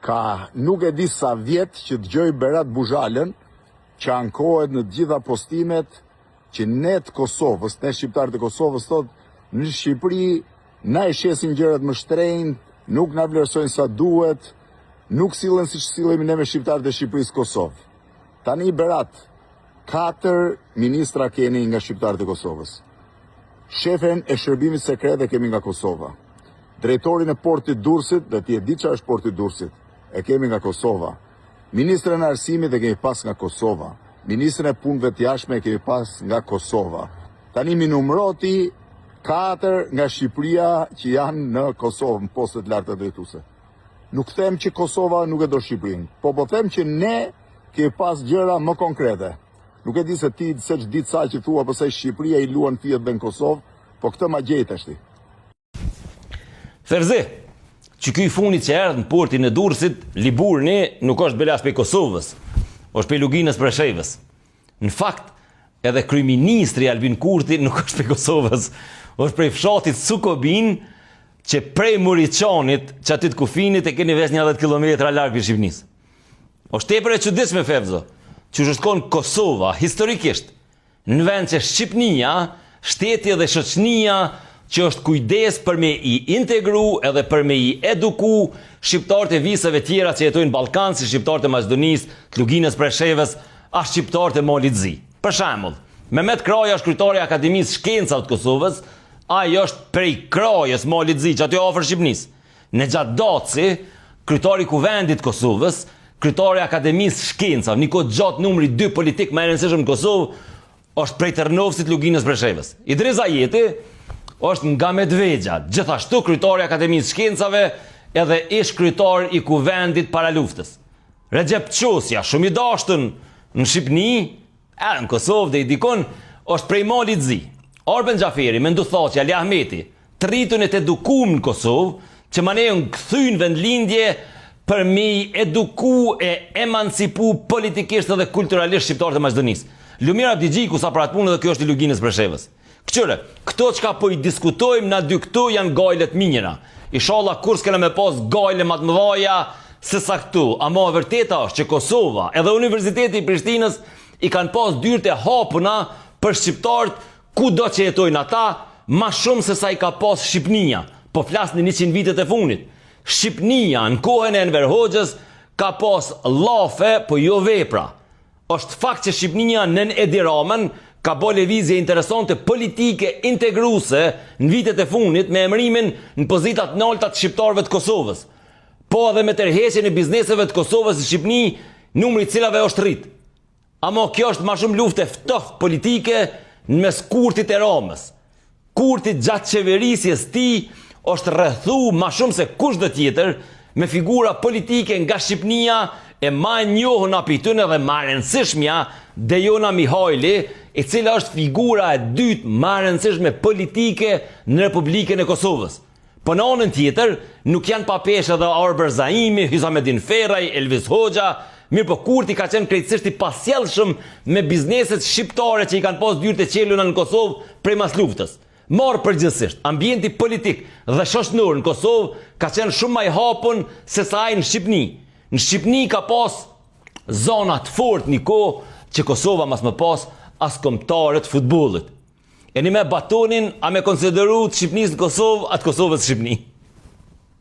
Ka nuk e di sa vjet që dëgjoj Berat Buzhalën që ankohet në gjitha postimet që ne të Kosovës, ne shqiptarët e Kosovës thot në Shqipëri na e shesin gjërat më shtrenjtë, nuk na vlerësojnë sa duhet, nuk sillen siç sillemi ne me shqiptarët e Shqipërisë Kosovë. Tani Berat, 4 ministra keni nga shqiptarët e Kosovës. Shefen e shërbimit sekret e kemi nga Kosova. Drejtorin e portit Durrësit, dhe ti e di çfarë është porti Durrësit, e kemi nga Kosova. Ministrën e arsimit e kemi pas nga Kosova. Ministrën e punëve të jashtme e kemi pas nga Kosova. Tani mi numroti 4 nga Shqipëria që janë në Kosovë, në postet larta drejtuese. Nuk them që Kosova nuk e do Shqipërinë, po them që ne kemi pas gjëra më konkrete. Nuk e di se ti se ç'ditë sa që thua pse Shqipëria i luan fiet dhe në Kosovë, po këtë ma gjejtash ti. Ferzi, që ky funit që erdhë në portin e Durrësit, Liburni nuk është belas për Kosovës, është për Luginës Preshevës. Në fakt, edhe kryeministri Albin Kurti nuk është për Kosovës, është për fshatit Sukobin, që prej Muriçanit, që aty të kufinit e keni vesh 10 km larg për Shqipënisë. Është tepër e çuditshme Fevzo, që është shkon Kosova historikisht, në vend që Shqipnia, shteti dhe shoqënia që është kujdes për me i integru edhe për me i eduku shqiptarët e visave tjera që jetojnë në Ballkan, si shqiptarët e Maqedonisë, të Luginës Preshevës, a shqiptarët e Malit Zi. Për shembull, Mehmet Kraja është kryetari i Akademisë Shkencave të Kosovës, ai është prej Krajës Malit Zi, që aty afër Shqipënisë. Nexhat Daci, kryetari i Kuvendit të Kosovës, kryetari i Akademisë Shkencave, Niko Xhat numri 2 politik më i rëndësishëm në Kosovë, është prej Tërnovësit Luginës Preshevës. Idris Ajeti është nga Medvegja, gjithashtu kryetari i Akademisë Shkencave edhe ish kryetari i Kuvendit para luftës. Recep Qosja, shumë i dashtën në Shqipëni, në Kosovë dhe i dikon, është prej Malit Zi. Arben Xhaferi, Mendu Thaçi, Ali Ahmeti, të rritën e të edukum në Kosovë, që manejon kthyn vendlindje për me eduku e emancipu politikisht dhe kulturalisht shqiptarët e Maqedonisë. Lumir Abdigjiku sa për atë punë dhe kjo është i Luginës Preshevës. Këqyre, këto çka po i diskutojmë na dy këtu janë gajlet minjera. Inshallah kur s'kena me pas gajle më të mëdha se sa këtu. Ama e vërteta është që Kosova edhe Universiteti i Prishtinës i kanë pas dyert e hapuna për shqiptarët kudo që jetojnë ata, ma shumë se sa i ka pas Shqipnia. Po flasni 100 vitet e fundit. Shqipnia në kohën e Enver Hoxhës ka pas llafe, po jo vepra. Është fakt që Shqipnia nën Edi Ramën ka bo lëvizje interesante politike integruese në vitet e fundit me emërimin në pozitat nalta të shqiptarëve të Kosovës. Po edhe me tërheqjen e bizneseve të Kosovës në Shqipëni, numri i cilave është rrit. Ama kjo është më shumë luftë e ftoftë politike në mes Kurtit e Ramës. Kurti gjatë qeverisjes tij është rrethu më shumë se kushdo tjetër me figura politike nga Shqipnia e ma njohën apitën edhe ma rëndësishmja Dejona Mihajli, e cila është figura e dytë ma rëndësishme politike në Republikën e Kosovës. Po në anën tjetër, nuk janë pa peshë edhe Arber Zaimi, Hysamedin Ferraj, Elvis Hoxha, mirë po Kurti ka qenë krejtësisht i pasjellshëm me bizneset shqiptare që i kanë pas dyert e qeluna në Kosovë prej mas luftës. Marë përgjithsisht, ambienti politik dhe shoqënor në Kosovë ka qenë shumë më i hapun se sa ai në Shqipëni. Në Shqipëni ka pas zona të fortë një kohë që Kosova mas më pas as kombëtarët futbollit. E një me batonin, a me konsideru të Shqipënisë në Kosovë, atë Kosovës Shqipëni.